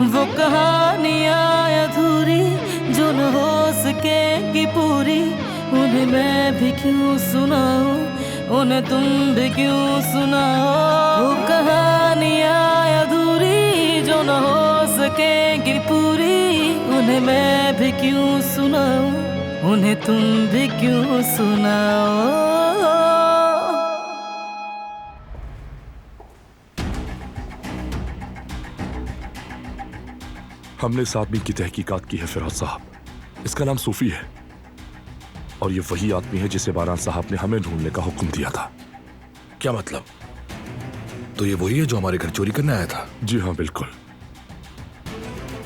वो कहानियाँ अधूरी जो न हो सकेगी पूरी, उन्हें मैं भी क्यों सुनाऊं, उन्हें तुम भी क्यों सुनाओ। वो कहानियाँ अधूरी जो न हो सकेगी पूरी, उन्हें मैं भी क्यों सुनाऊं, उन्हें तुम भी क्यों सुनाओ। हमने इस आदमी की तहकीकात की है फिराज साहब। इसका नाम सूफी है और ये वही आदमी है जिसे बारान साहब ने हमें ढूंढने का हुक्म दिया था। क्या मतलब? तो ये वही है जो हमारे घर चोरी करने आया था? जी हाँ, बिल्कुल।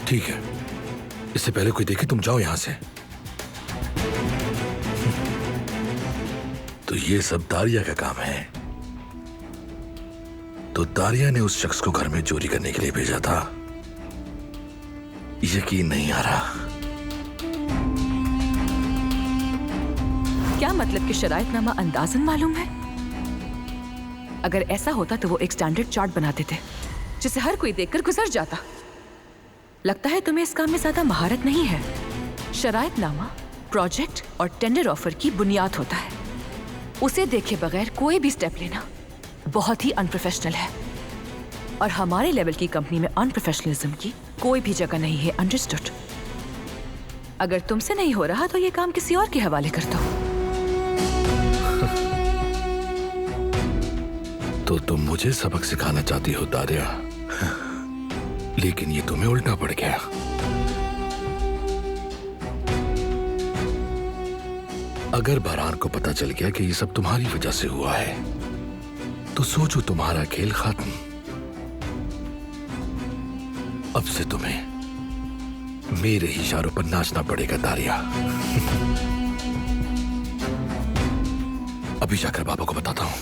ठीक है, इससे पहले कोई देखे तुम जाओ यहां से। तो ये सब दारिया का काम है। तो दारिया ने उस शख्स को घर में चोरी करने के लिए भेजा था। यकीन नहीं आ रहा। क्या मतलब कि शरायतनामा अंदाजन मालूम है? अगर ऐसा होता तो वो एक स्टैंडर्ड चार्ट बनाते थे जिसे हर कोई देखकर गुजर जाता। लगता है तुम्हें इस काम में ज्यादा महारत नहीं है। शरायतनामा प्रोजेक्ट और टेंडर ऑफर की बुनियाद होता है। उसे देखे बगैर कोई भी स्टेप लेना बहुत ही अनप्रोफेशनल है और हमारे लेवल की कंपनी में अनप्रोफेशनलिज्म की कोई भी जगह नहीं है। अंडरस्टूड? अगर तुमसे नहीं हो रहा तो ये काम किसी और के हवाले कर दो। तो तुम मुझे सबक सिखाना चाहती हो दारिया, लेकिन ये तुम्हें उल्टा पड़ गया। अगर बारान को पता चल गया कि ये सब तुम्हारी वजह से हुआ है तो सोचो तुम्हारा खेल खत्म। अब से तुम्हें मेरे ही इशारों पर नाचना पड़ेगा दारिया। अभी जाकर बाबा को बताता हूं।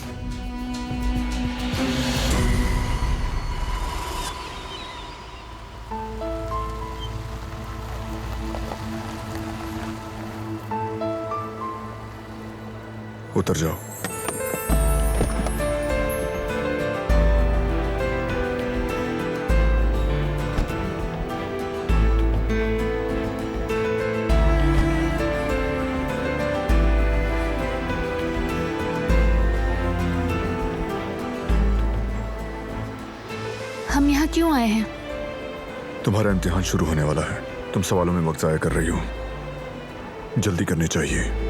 उतर जाओ। हम यहाँ क्यों आए हैं? तुम्हारा इम्तिहान शुरू होने वाला है। तुम सवालों में वक्त जाया कर रही हो। जल्दी करनी चाहिए।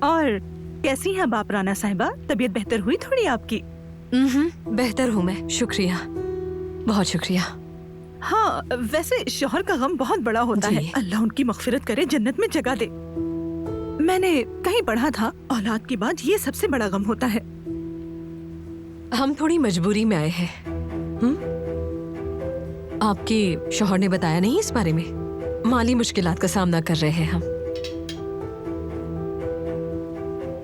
और कैसी हैं आप राना साहिबा? तबीयत बेहतर हुई थोड़ी आपकी? बेहतर हूँ मैं, शुक्रिया, बहुत शुक्रिया। हाँ, वैसे शौहर का गम बहुत बड़ा होता है। अल्लाह उनकी मग़फ़िरत करे, जन्नत में जगह दे। मैंने कहीं पढ़ा था औलाद के बाद ये सबसे बड़ा गम होता है। हम थोड़ी मजबूरी में आए हैं। आपके शौहर ने बताया नहीं इस बारे में? माली मुश्किलात का सामना कर रहे हैं हम।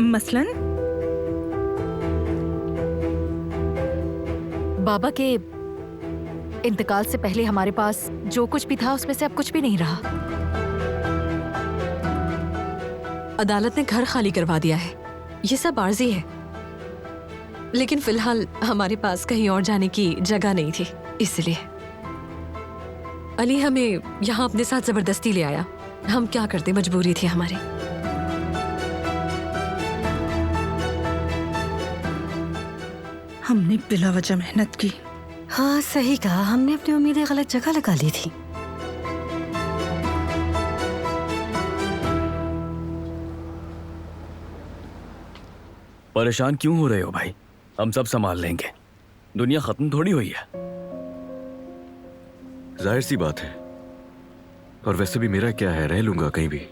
मसलन बाबा के इंतकाल से पहले हमारे पास जो कुछ भी था उसमें से अब कुछ भी नहीं रहा। अदालत ने घर खाली करवा दिया है। ये सब आर्जी है, लेकिन फिलहाल हमारे पास कहीं और जाने की जगह नहीं थी, इसलिए अली हमें यहाँ अपने साथ जबरदस्ती ले आया। हम क्या करते, मजबूरी थी हमारी। हमने बिला वजह मेहनत की। हाँ सही कहा, हमने अपनी उम्मीदें गलत जगह लगा ली थी। परेशान क्यों हो रहे हो भाई? हम सब संभाल लेंगे। दुनिया खत्म थोड़ी हुई है। जाहिर सी बात है, और वैसे भी मेरा क्या है, रह लूंगा कहीं भी।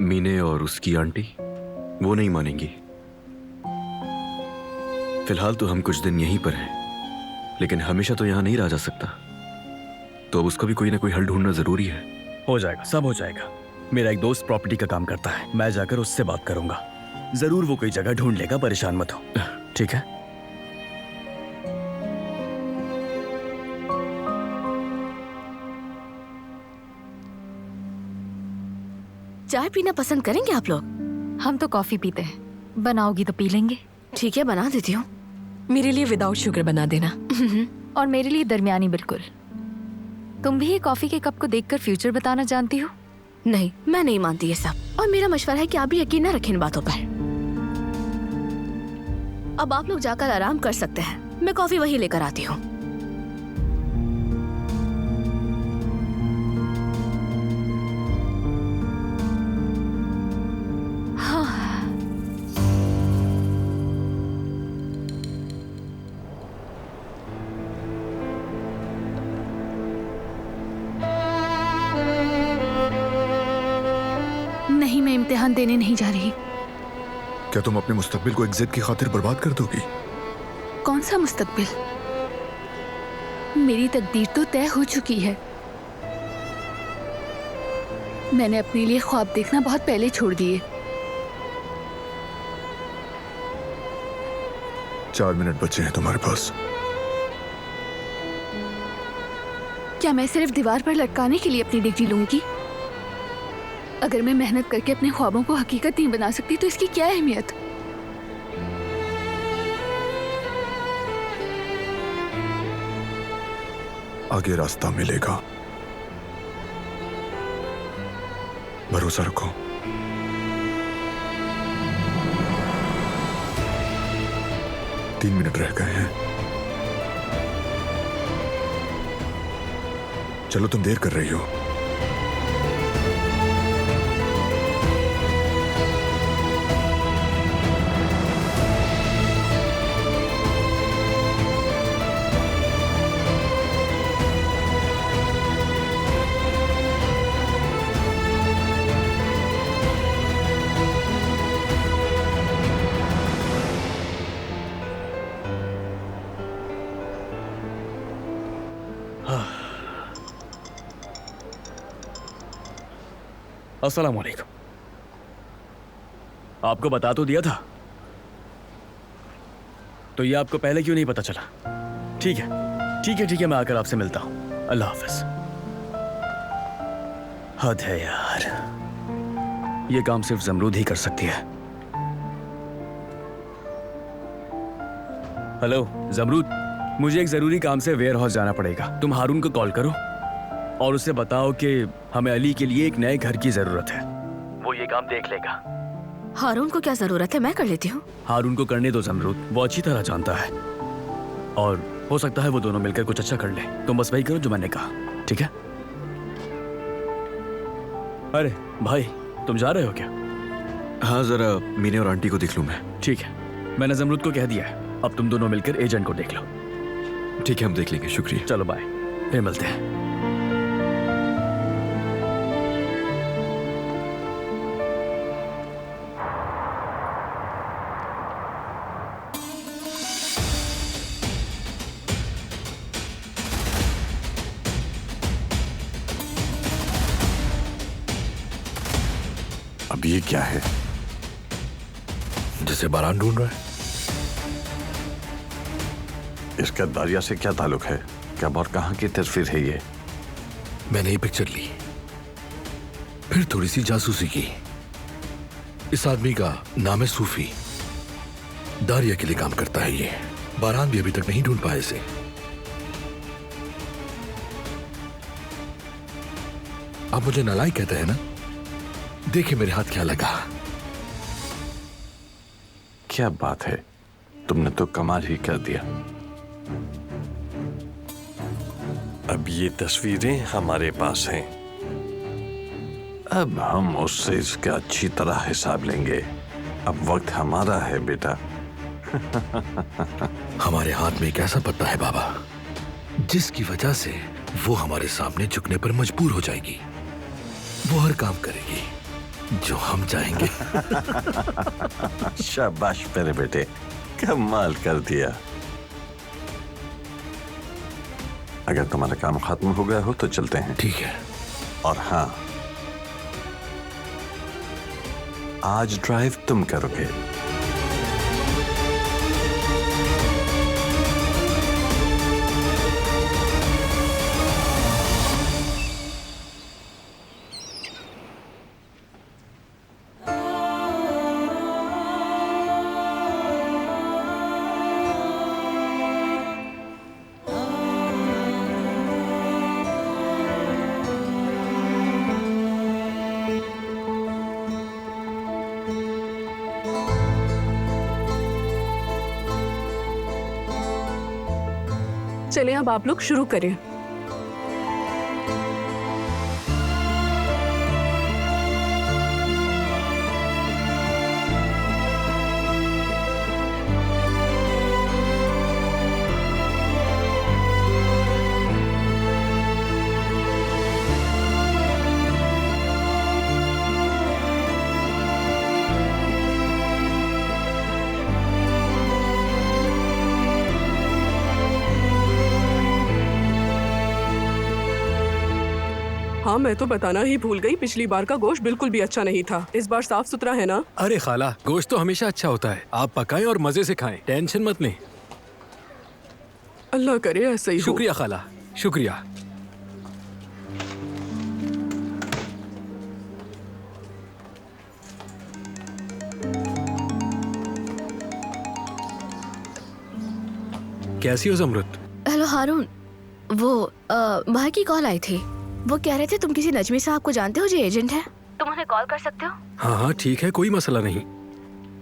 मीने और उसकी आंटी वो नहीं मानेंगी। फिलहाल तो हम कुछ दिन यहीं पर हैं, लेकिन हमेशा तो यहां नहीं रह जा सकता। तो अब उसका भी कोई ना कोई हल ढूंढना जरूरी है। हो जाएगा, सब हो जाएगा। मेरा एक दोस्त प्रॉपर्टी का काम करता है, मैं जाकर उससे बात करूंगा। जरूर वो कोई जगह ढूंढ लेगा, परेशान मत हो। ठीक है? चाय पीना पसंद करेंगे आप लोग? हम तो कॉफी पीते हैं, बनाओगी तो पी लेंगे। ठीक है, बना देती हूँ। मेरे लिए विदाउट शुगर बना देना। और मेरे लिए दरमियानी बिल्कुल। तुम भी ये कॉफी के कप को देखकर फ्यूचर बताना जानती हो? नहीं, मैं नहीं मानती ये सब, और मेरा मशवरा है कि आप भी यकीन न रखें इन बातों पर। अब आप लोग जाकर आराम कर सकते हैं, मैं कॉफी वही लेकर आती हूँ। नहीं, मैं इम्तिहान देने नहीं जा रही। क्या तुम अपने मुस्तकबिल को एक जिद की खातिर बर्बाद कर दोगी? कौन सा मुस्तकबिल? मेरी तकदीर तो तय हो चुकी है। मैंने अपने लिए ख्वाब देखना बहुत पहले छोड़ दिए। 4 मिनट बचे हैं तुम्हारे पास। क्या मैं सिर्फ दीवार पर लटकाने के लिए अपनी डिग्री लूंगी? अगर मैं मेहनत करके अपने ख्वाबों को हकीकत नहीं बना सकती तो इसकी क्या अहमियत? आगे रास्ता मिलेगा, भरोसा रखो। तीन मिनट रह गए हैं। चलो, तुम देर कर रही हो। अस्सलाम वालेकुम। आपको बता तो दिया था, तो ये आपको पहले क्यों नहीं पता चला? ठीक है, ठीक है, ठीक है, मैं आकर आपसे मिलता हूं। अल्लाह हाफिज। हद है यार, ये काम सिर्फ जमरूद ही कर सकती है। हेलो जमरूद, मुझे एक जरूरी काम से वेयर हाउस जाना पड़ेगा। तुम हारून को कॉल करो और उसे बताओ कि हमें अली के लिए एक नए घर की जरूरत है। वो ये काम देख लेगा। हारून को क्या जरूरत है, मैं कर लेती हूँ। हारून को करने दो जमरूद, वो अच्छी तरह जानता है और हो सकता है वो दोनों मिलकर कुछ अच्छा कर ले। तुम बस वही करो जो मैंने कहा, ठीक है? अरे भाई, तुम जा रहे हो क्या? हाँ, जरा मीने और आंटी को देख लूं मैं। ठीक है, मैंने जमरूद को कह दिया है। अब तुम दोनों मिलकर एजेंट को देख लो। ठीक है, हम देख लेंगे। शुक्रिया। चलो बाय, फिर मिलते हैं। अब ये क्या है? जिसे बारान ढूंढ रहा है। इसका दारिया से क्या ताल्लुक है? क्या और कहाँ की तस्वीर है ये? मैंने ये पिक्चर ली, फिर थोड़ी सी जासूसी की। इस आदमी का नाम है सूफी, दारिया के लिए काम करता है ये। बारान भी अभी तक नहीं ढूंढ पाए इसे। आप मुझे नालायक कहते हैं ना? देखिए मेरे हाथ क्या लगा। क्या बात है, तुमने तो कमाल ही कर दिया। अब ये तस्वीरें हमारे पास हैं। अब हम उससे इसका अच्छी तरह हिसाब लेंगे। अब वक्त हमारा है बेटा। हमारे हाथ में एक ऐसा पत्ता है बाबा, जिसकी वजह से वो हमारे सामने झुकने पर मजबूर हो जाएगी। वो हर काम करेगी जो हम चाहेंगे। शाबाश मेरे बेटे, कमाल कर दिया। अगर तुम्हारा काम खत्म हो गया हो तो चलते हैं। ठीक है। और हाँ, आज ड्राइव तुम करोगे। चलिए अब आप लोग शुरू करें। हाँ, मैं तो बताना ही भूल गई, पिछली बार का गोश्त बिल्कुल भी अच्छा नहीं था। इस बार साफ सुथरा है ना? अरे खाला, गोश्त तो हमेशा अच्छा होता है। आप पकाएं और मजे से खाएं, टेंशन मत लें। अल्लाह करे ऐसा ही हो। शुक्रिया खाला, शुक्रिया। कैसी हो ज़मरुत? हेलो हारून, वो भाई की कॉल आई थी। वो कह रहे थे तुम किसी नजमी साहब को जानते हो जो एजेंट है, तुम उन्हें कॉल कर सकते हो। हाँ हाँ ठीक है, कोई मसला नहीं।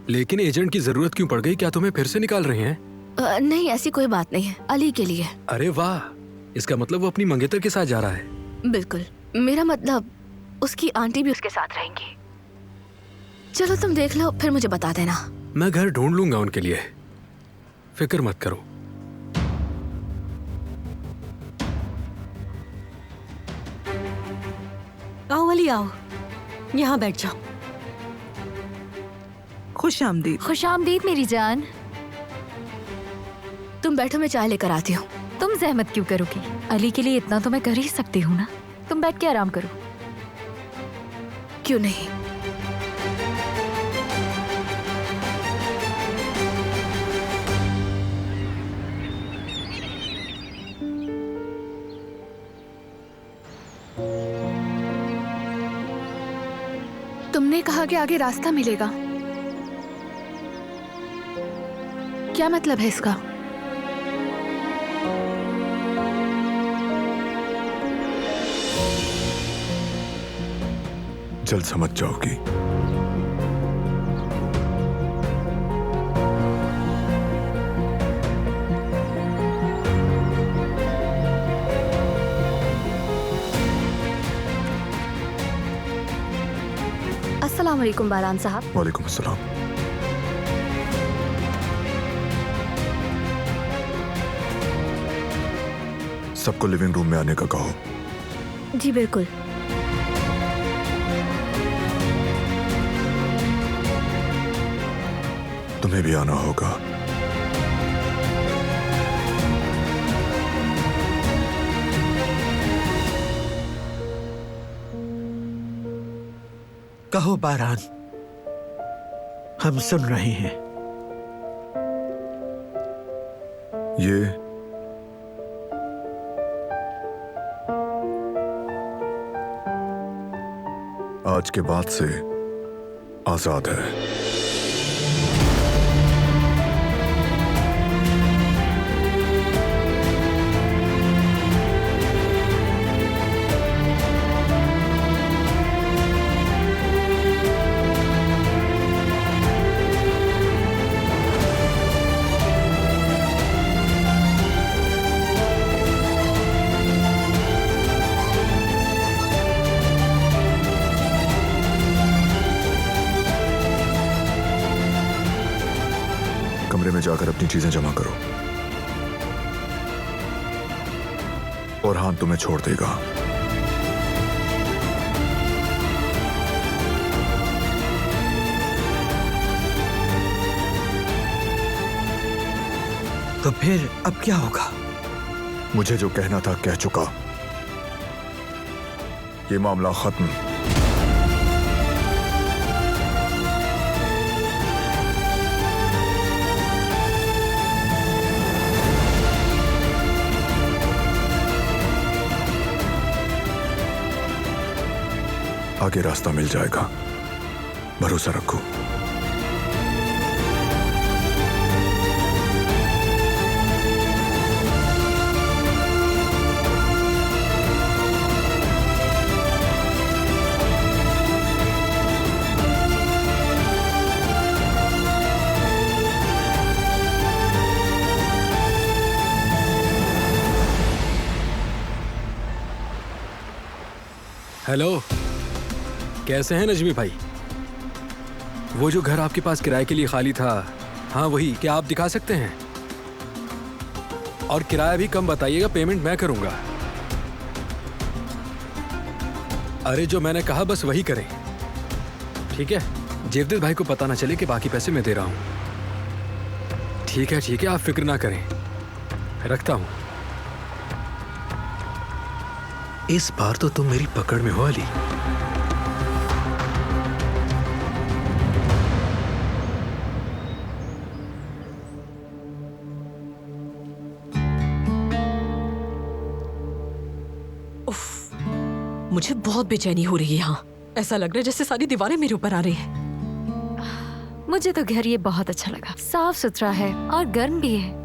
लेकिन एजेंट की जरूरत क्यों पड़ गई? क्या तुम्हें फिर से निकाल रहे हैं? नहीं, ऐसी कोई बात नहीं है, अली के लिए। अरे वाह, इसका मतलब वो अपनी मंगेतर के साथ जा रहा है। बिल्कुल, मेरा मतलब उसकी आंटी भी उसके साथ रहेंगी। चलो तुम देख लो, फिर मुझे बता देना। मैं घर ढूंढ लूंगा उनके लिए, फिक्र मत करो। आओ अली, आओ यहाँ बैठ जाओ। खुश आमदीद। खुश आमदीद मेरी जान। तुम बैठो, मैं चाय लेकर आती हूँ। तुम जहमत क्यों करोगी? अली के लिए इतना तो मैं कर ही सकती हूँ ना। तुम बैठ के आराम करो। क्यों नहीं? तुमने कहा कि आगे रास्ता मिलेगा, क्या मतलब है इसका? जल्द समझ जाओगी। अस्सलाम वालेकुम बारान साहब। वालेकुम अस्सलाम। सबको लिविंग रूम में आने का कहो। जी बिल्कुल। तुम्हें भी आना होगा। कहो बारान, हम सुन रहे हैं। ये आज के बाद से आजाद है। कमरे में जाकर अपनी चीजें जमा करो। और हाथ तुम्हें छोड़ देगा। तो फिर अब क्या होगा? मुझे जो कहना था कह चुका। ये मामला खत्म। आगे रास्ता मिल जाएगा, भरोसा रखो। हेलो, कैसे हैं नजमी भाई? वो जो घर आपके पास किराए के लिए खाली था, हाँ वही, क्या आप दिखा सकते हैं? और किराया भी कम बताइएगा, पेमेंट मैं करूंगा। अरे जो मैंने कहा बस वही करें, ठीक है? जेवदेव भाई को पता ना चले कि बाकी पैसे मैं दे रहा हूं। ठीक है, आप फिक्र ना करें, रखता हूं। इस बार तो तुम मेरी पकड़ में हो अली। उफ, मुझे बहुत बेचैनी हो रही है यहाँ। ऐसा लग रहा है जैसे सारी दीवारें मेरे ऊपर आ रही हैं। मुझे तो घर ये बहुत अच्छा लगा, साफ सुथरा है और गर्म भी है।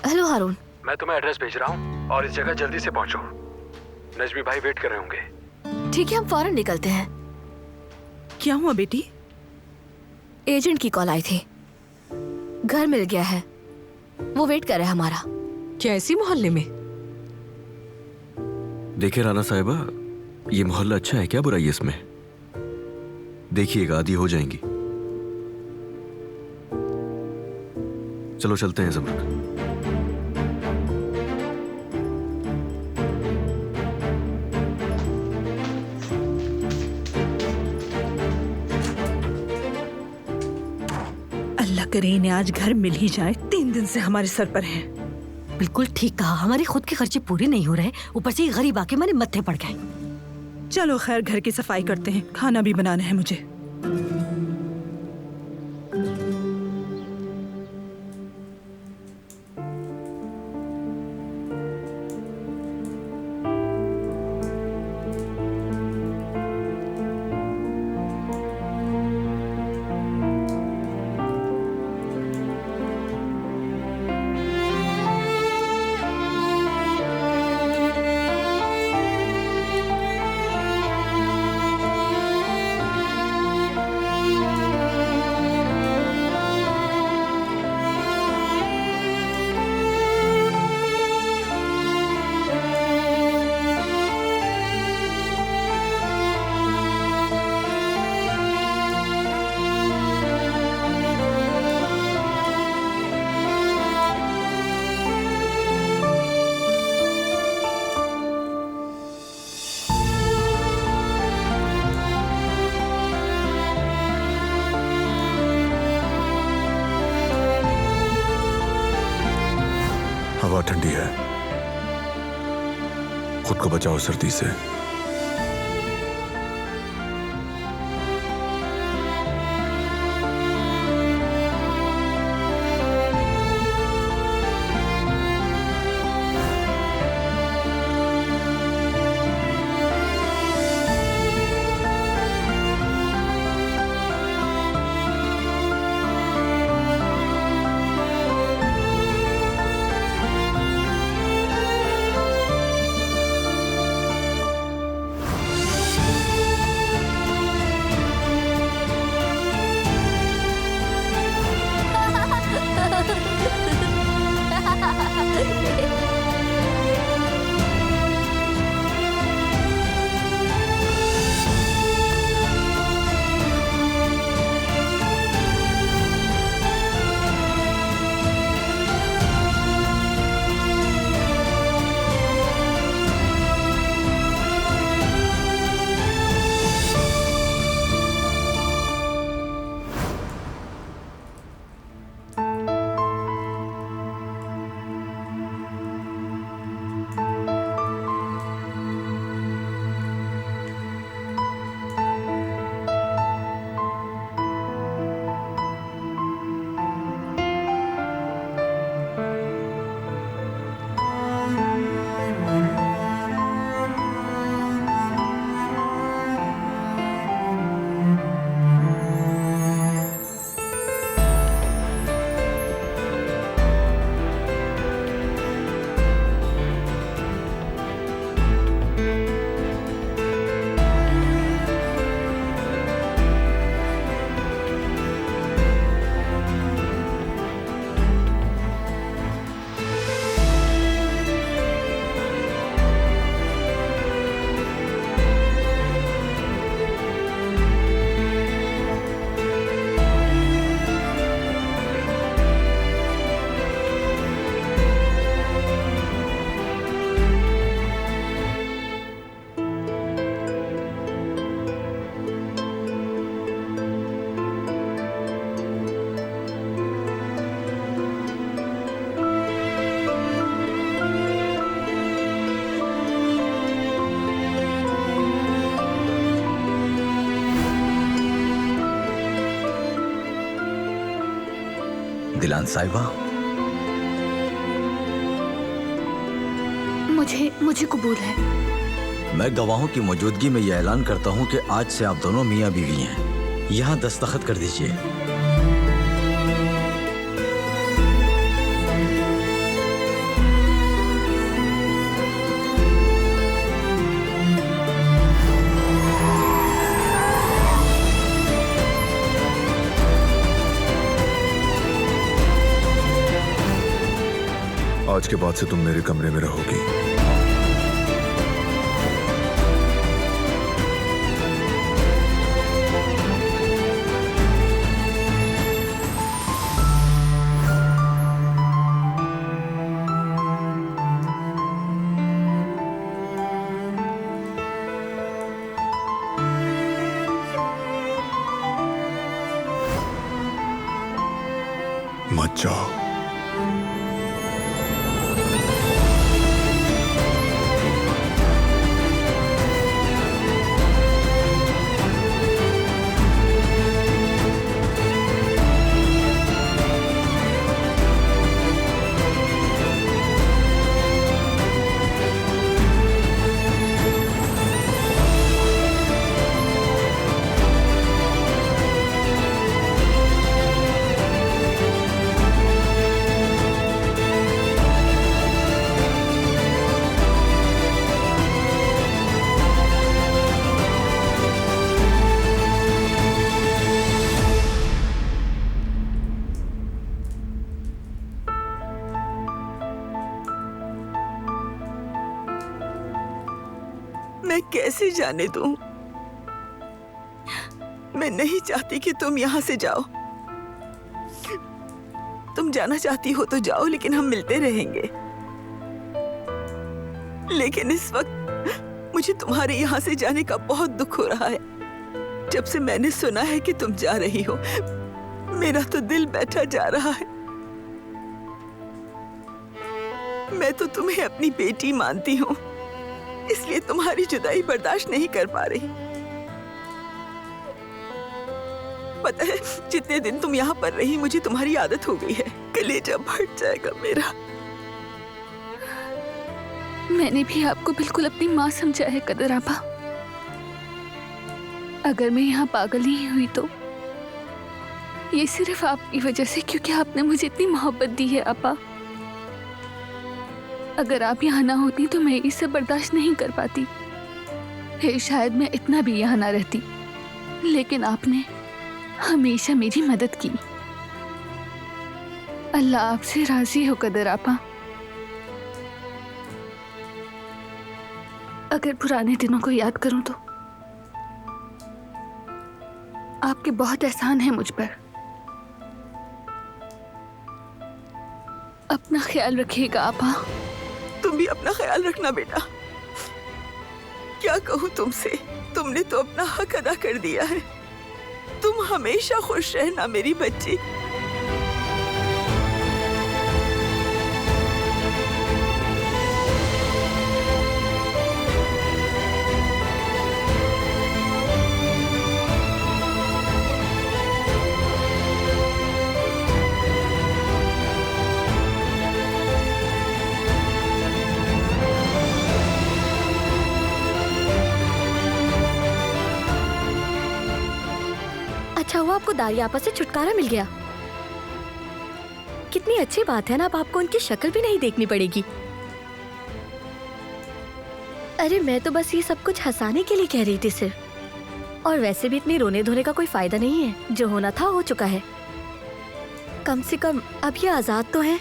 हेलो हारून, मैं तुम्हें एड्रेस भेज रहा हूँ और इस जगह जल्दी से पहुंचो। नजमी भाई वेट कर रहे होंगे। ठीक है, हम फौरन निकलते हैं। क्या हुआ बेटी? एजेंट की कॉल आई थी, घर मिल गया है, वो वेट कर रहा है हमारा। क्या इसी मोहल्ले में? देखिए राना साहिबा, ये मोहल्ला अच्छा है, क्या बुराई है इसमें? देखिएगा आदी हो जाएंगी। चलो चलते हैं जमरुद। अल्लाह करे इन्हें आज घर मिल ही जाए, 3 दिन से हमारे सर पर है। बिल्कुल ठीक कहा, हमारे खुद के खर्चे पूरे नहीं हो रहे, ऊपर से ये गरीब आके हमारे मत्थे पड़ गए। चलो खैर, घर की सफाई करते हैं, खाना भी बनाना है मुझे। हवा ठंडी है, खुद को बचाओ सर्दी से। दिलान साहिबा। मुझे कबूल है। मैं गवाहों की मौजूदगी में यह ऐलान करता हूँ कि आज से आप दोनों मियाँ बीवी हैं। यहाँ दस्तखत कर दीजिए। आज के बाद से तुम मेरे कमरे में रहोगी। मत जाओ। मैं कैसे जाने दूं? मैं नहीं चाहती कि तुम यहाँ से जाओ। तुम जाना चाहती हो तो जाओ, लेकिन हम मिलते रहेंगे। लेकिन इस वक्त मुझे तुम्हारे यहाँ से जाने का बहुत दुख हो रहा है। जब से मैंने सुना है कि तुम जा रही हो, मेरा तो दिल बैठा जा रहा है। मैं तो तुम्हें अपनी बेटी मानती हूँ, इसलिए तुम्हारी जुदाई बर्दाश्त नहीं कर पा रही। पता है, जितने दिन तुम यहाँ पर रही, मुझे तुम्हारी आदत हो गई है। कलेजा फट जाएगा मेरा। मैंने भी आपको बिल्कुल अपनी माँ समझा है कदर आपा। अगर मैं यहाँ पागल नहीं हुई तो ये सिर्फ आपकी वजह से, क्योंकि आपने मुझे इतनी मोहब्बत दी है आपा। अगर आप यहाँ ना होती तो मैं ये सब बर्दाश्त नहीं कर पाती, फिर शायद मैं इतना भी यहाँ ना रहती। लेकिन आपने हमेशा मेरी मदद की। अल्लाह आपसे राजी हो कदर आपा। अगर पुराने दिनों को याद करूं तो आपके बहुत एहसान है मुझ पर। अपना ख्याल रखिएगा आपा। तुम भी अपना ख्याल रखना बेटा। क्या कहूँ तुमसे, तुमने तो अपना हक अदा कर दिया है। तुम हमेशा खुश रहना मेरी बच्ची। अच्छा हुआ आपको दारिया आपा से छुटकारा मिल गया। कितनी अच्छी बात है ना, अब आपको उनकी शक्ल भी नहीं देखनी पड़ेगी। अरे मैं तो बस ये सब कुछ हंसाने के लिए कह रही थी सिर्फ। और वैसे भी इतनी रोने धोने का कोई फायदा नहीं है। जो होना था हो चुका है। कम से कम अब ये आजाद तो है।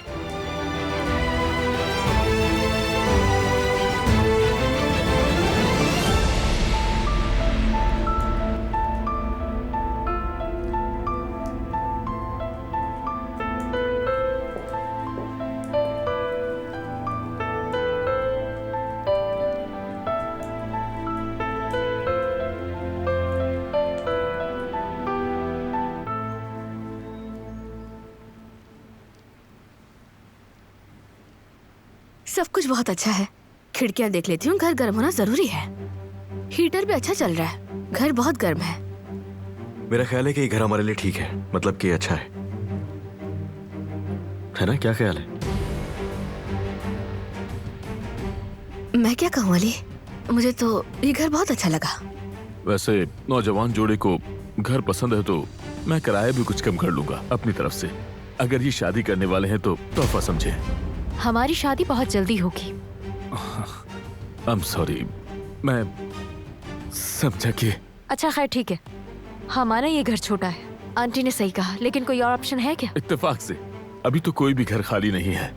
सब कुछ बहुत अच्छा है। खिड़कियां देख लेती हूँ, घर गर्म होना जरूरी है। हीटर भी अच्छा चल रहा है, घर बहुत गर्म है। मेरा ख्याल है कि ये घर हमारे लिए ठीक है, मतलब कि अच्छा है। है ना? क्या ख्याल है? मैं क्या कहूँ अली, मुझे तो ये घर बहुत अच्छा लगा। वैसे नौजवान जोड़े को घर पसंद है तो मैं किराया भी कुछ कम कर लूंगा अपनी तरफ से। अगर ये शादी करने वाले हैं तो तोहफा समझे। हमारी शादी बहुत जल्दी होगी। I'm sorry, मैं समझा कि। अच्छा खैर ठीक है, हमारा ये घर छोटा है, आंटी ने सही कहा, लेकिन कोई और ऑप्शन है क्या? इत्तेफाक से अभी तो कोई भी घर खाली नहीं है।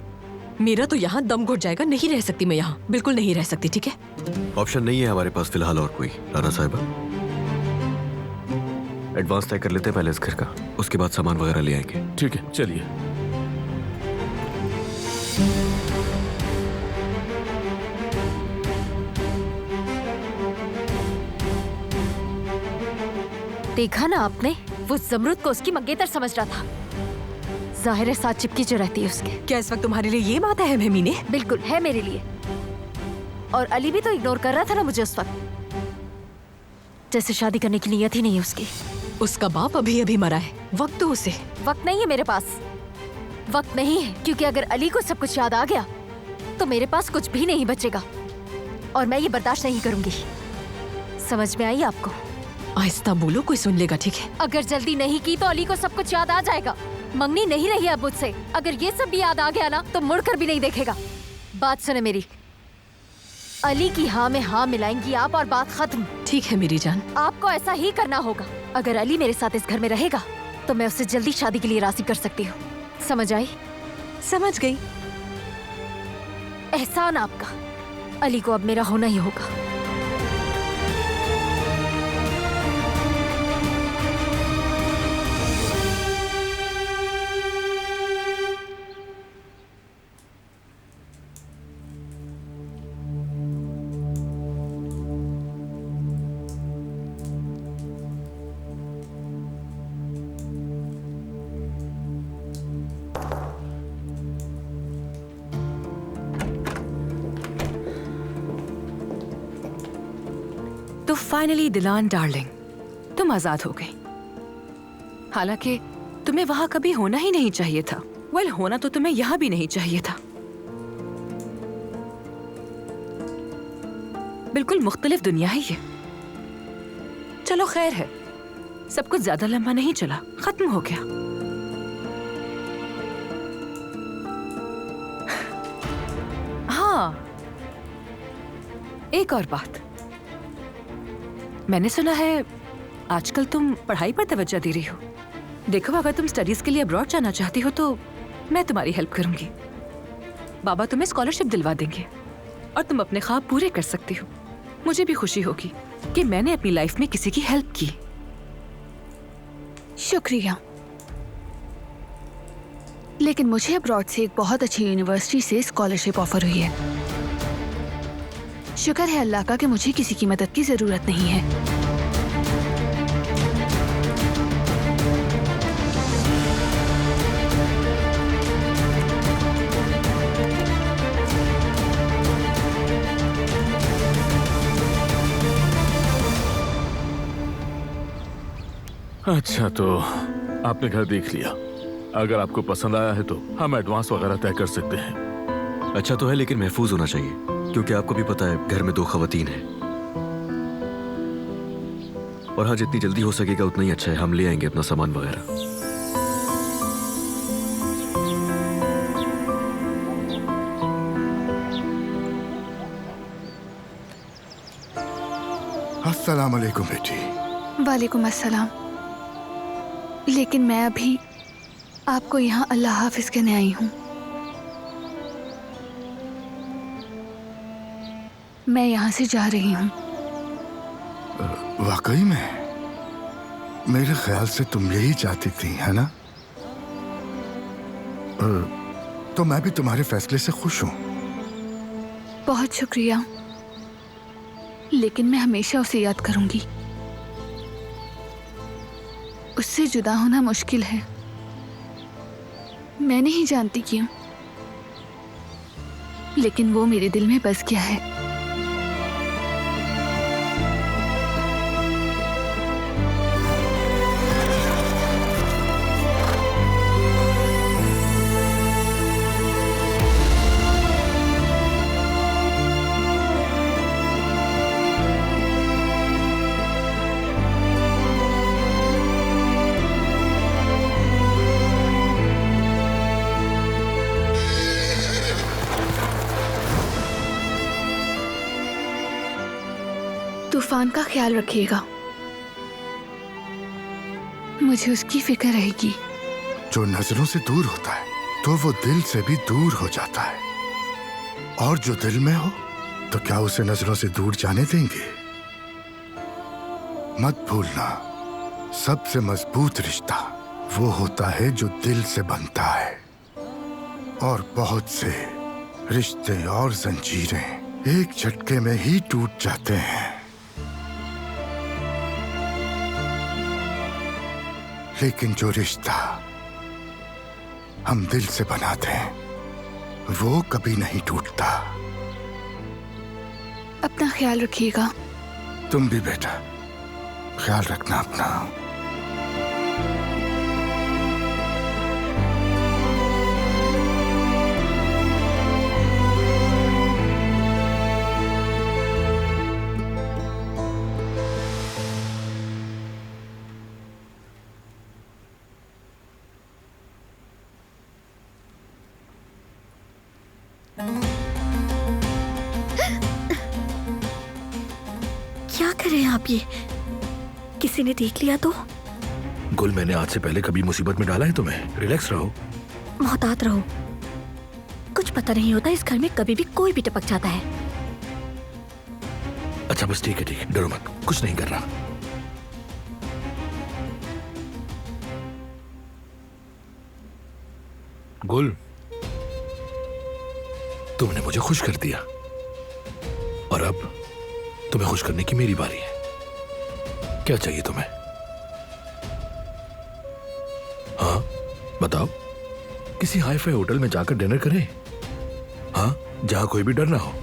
मेरा तो यहाँ दम घुट जाएगा, नहीं रह सकती मैं यहाँ, बिल्कुल नहीं रह सकती। ठीक है, ऑप्शन नहीं है हमारे पास फिलहाल और कोई। राना साहिबा, एडवांस तय कर लेते हैं पहले इस घर का, उसके बाद सामान वगैरह ले आएंगे। ठीक है, चलिए। देखा ना आपने, वो जमरुद को उसकी मंगेतर समझ रहा था। जाहिर है साथ चिपकी जो रहती है उसके। क्या इस वक्त तुम्हारे लिए ये बात है मीने? बिल्कुल है मेरे लिए। और अली भी तो इग्नोर कर रहा था ना मुझे उस वक्त, जैसे शादी करने की नीयत ही नहीं है उसकी। उसका बाप अभी अभी मरा है, वक्त तो उसे। वक्त नहीं है मेरे पास, वक्त नहीं है, क्योंकि अगर अली को सब कुछ याद आ गया तो मेरे पास कुछ भी नहीं बचेगा और मैं ये बर्दाश्त नहीं करूंगी। समझ में आई आपको? आहिस्ता बोलो, कोई सुन लेगा। ठीक है, अगर जल्दी नहीं की तो अली को सब कुछ याद आ जाएगा। मंगनी नहीं रही अब मुझसे, अगर ये सब भी याद आ गया ना तो मुड़कर भी नहीं देखेगा। बात सुने मेरी, अली की हाँ में हाँ मिलाएंगी आप और बात खत्म। ठीक है मेरी जान, आपको ऐसा ही करना होगा। अगर अली मेरे साथ इस घर में रहेगा तो मैं उससे जल्दी शादी के लिए राजी कर सकती हूँ। समझ आई? समझ गई। एहसान आपका, अली को अब मेरा होना ही होगा। तो फाइनली दिलान डार्लिंग, तुम आजाद हो गई। हालांकि तुम्हें वहां कभी होना ही नहीं चाहिए था। वेल, होना तो तुम्हें यहां भी नहीं चाहिए था। बिल्कुल मुख्तलिफ दुनिया है ये। चलो खैर है, सब कुछ ज्यादा लंबा नहीं चला, खत्म हो गया। हाँ, एक और बात, मैंने सुना है आजकल तुम पढ़ाई पर तवज्जो दे रही हो। देखो, अगर तुम स्टडीज के लिए अब्रॉड जाना चाहती हो तो मैं तुम्हारी हेल्प करूंगी। बाबा तुम्हें स्कॉलरशिप दिलवा देंगे और तुम अपने ख्वाब पूरे कर सकती हो। मुझे भी खुशी होगी कि मैंने अपनी लाइफ में किसी की हेल्प की। शुक्रिया, लेकिन मुझे अब्रॉड से एक बहुत अच्छी यूनिवर्सिटी से स्कॉलरशिप ऑफर हुई है। शुक्र है अल्लाह का कि मुझे किसी की मदद की जरूरत नहीं है। अच्छा, तो आपने घर देख लिया। अगर आपको पसंद आया है तो हम एडवांस वगैरह तय कर सकते हैं। अच्छा तो है, लेकिन महफूज होना चाहिए, क्योंकि आपको भी पता है घर में 2 खवातीन हैं। और हाँ, जितनी जल्दी हो सकेगा उतना ही अच्छा है। हम ले आएंगे अपना सामान वगैरह। अस्सलाम वालेकुम बेटी। वालेकुम अस्सलाम। लेकिन मैं अभी आपको यहाँ अल्लाह हाफिज कहने आई हूँ। मैं यहाँ से जा रही हूँ। वाकई में? मेरे ख्याल से तुम यही चाहती थी, है ना? तो मैं भी तुम्हारे फैसले से खुश हूँ। बहुत शुक्रिया, लेकिन मैं हमेशा उसे याद करूंगी। उससे जुदा होना मुश्किल है, मैं नहीं जानती क्यों, लेकिन वो मेरे दिल में बस गया है। तूफान का ख्याल रखिएगा। मुझे उसकी फिक्र रहेगी। जो नजरों से दूर होता है तो वो दिल से भी दूर हो जाता है, और जो दिल में हो तो क्या उसे नजरों से दूर जाने देंगे? मत भूलना, सबसे मजबूत रिश्ता वो होता है जो दिल से बनता है, और बहुत से रिश्ते और जंजीरें एक झटके में ही टूट जाते हैं। लेकिन जो रिश्ता हम दिल से बनाते हैं वो कभी नहीं टूटता। अपना ख्याल रखिएगा। तुम भी बेटा, ख्याल रखना अपना। क्या कर रहे हैं आप ये? किसी ने देख लिया तो? गुल, मैंने आज से पहले कभी मुसीबत में डाला है तुम्हें? रिलैक्स रहो, मोहतात रहो। कुछ पता नहीं होता, इस घर में कभी भी कोई भी टपक जाता है। अच्छा बस ठीक है, डरो मत, कुछ नहीं कर रहा। गुल, तुमने मुझे खुश कर दिया और अब तुम्हें खुश करने की मेरी बारी है। क्या चाहिए तुम्हें? हाँ बताओ, किसी हाई फाई होटल में जाकर डिनर करें? हाँ, जहां कोई भी डर ना हो,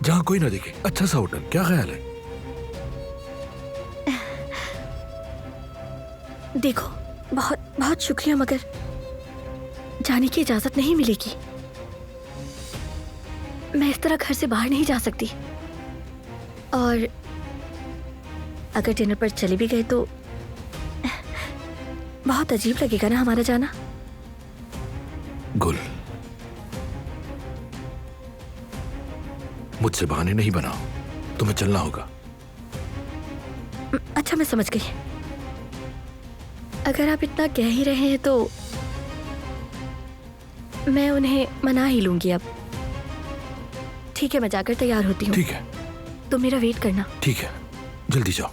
जहां कोई ना दिखे, अच्छा सा होटल, क्या ख्याल है? देखो, बहुत बहुत शुक्रिया, मगर जाने की इजाजत नहीं मिलेगी। मैं इस तरह घर से बाहर नहीं जा सकती, और अगर डिनर पर चले भी गए तो बहुत अजीब लगेगा ना हमारा जाना। गुल, मुझसे बहाने नहीं बनाओ, तुम्हें चलना होगा। अच्छा, मैं समझ गई। अगर आप इतना कह ही रहे हैं तो मैं उन्हें मना ही लूंगी अब। ठीक है, मैं जाकर तैयार होती हूँ। ठीक है, तुम मेरा वेट करना। ठीक है, जल्दी जाओ।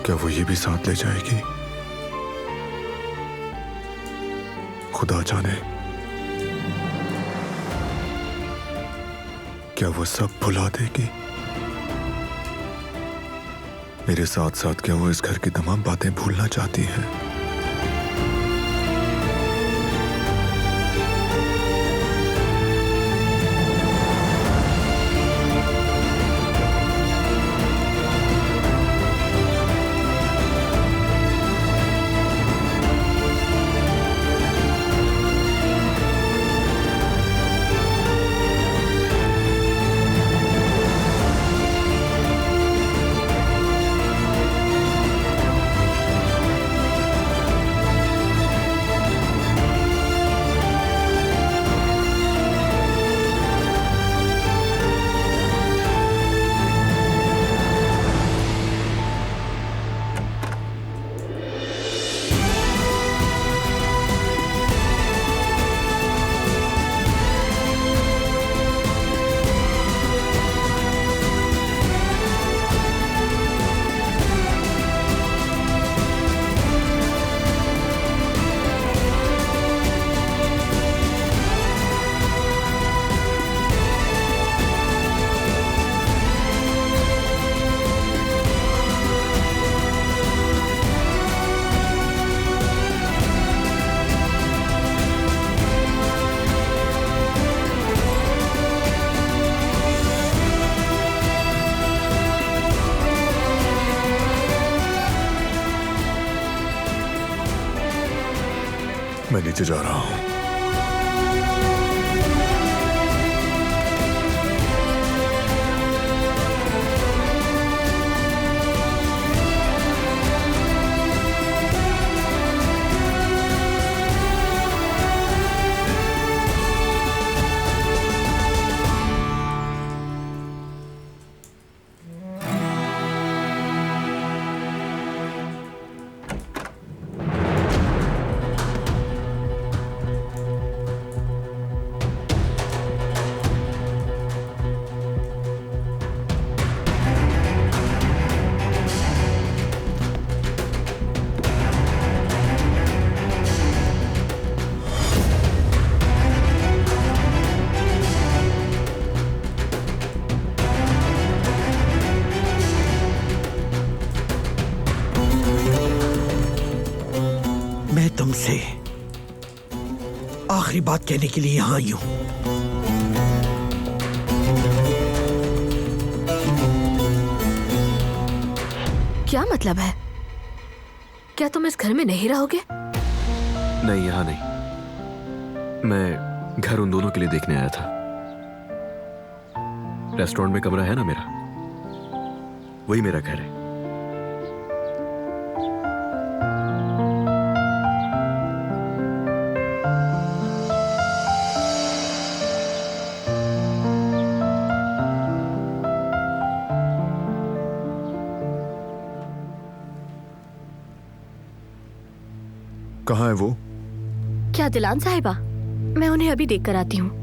क्या वो ये भी साथ ले जाएगी? खुदा जाने, क्या वो सब भुला देगी? मेरे साथ साथ क्या वो इस घर की तमाम बातें भूलना चाहती है? मैं नीचे जा रहा हूं। मैं तुमसे आखिरी बात कहने के लिए यहां आई हूं। क्या मतलब है? क्या तुम इस घर में नहीं रहोगे? नहीं, यहाँ नहीं। मैं घर उन दोनों के लिए देखने आया था। रेस्टोरेंट में कमरा है ना मेरा, वही मेरा घर है। कहाँ है वो? क्या दिलान साहिबा? मैं उन्हें अभी देख कर आती हूँ।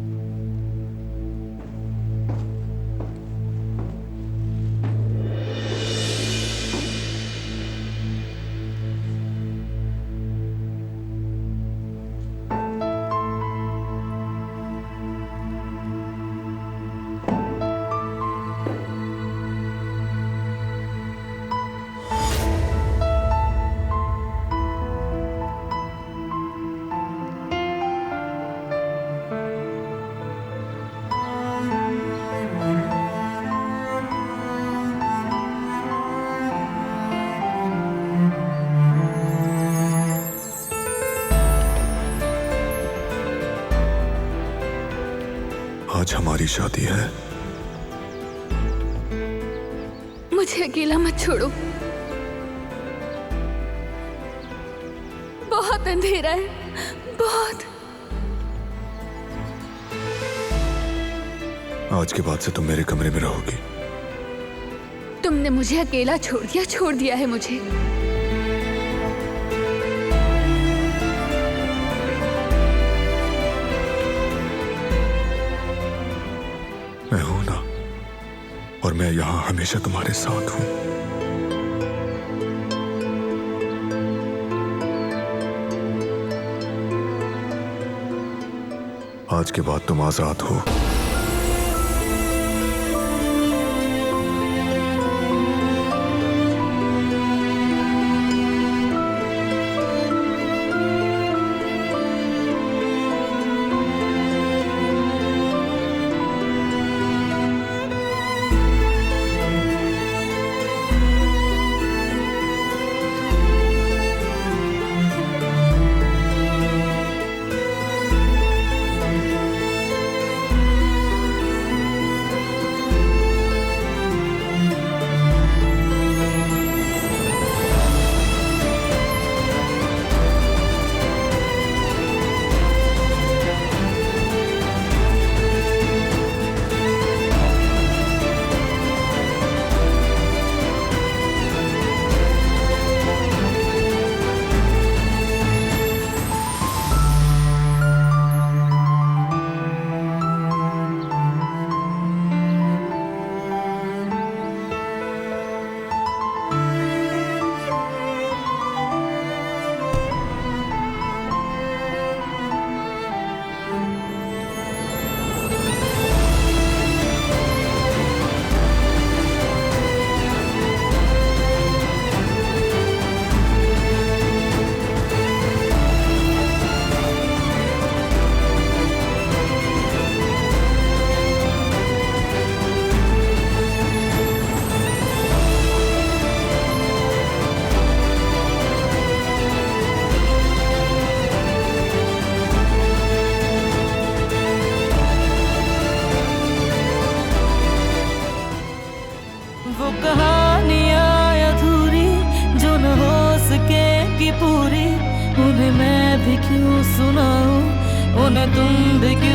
आज हमारी शादी है। मुझे अकेला मत छोड़ो। बहुत अंधेरा है, बहुत। आज के बाद से तुम मेरे कमरे में रहोगी। तुमने मुझे अकेला छोड़ दिया है मुझे। मैं हूं ना, और मैं यहां हमेशा तुम्हारे साथ हूं। आज के बाद तुम आजाद हो। वो कहानियाँ अधूरी जो न हो सके कि पूरी, उन्हें मैं भी क्यों सुनाऊं, उन्हें तुम भी क्यों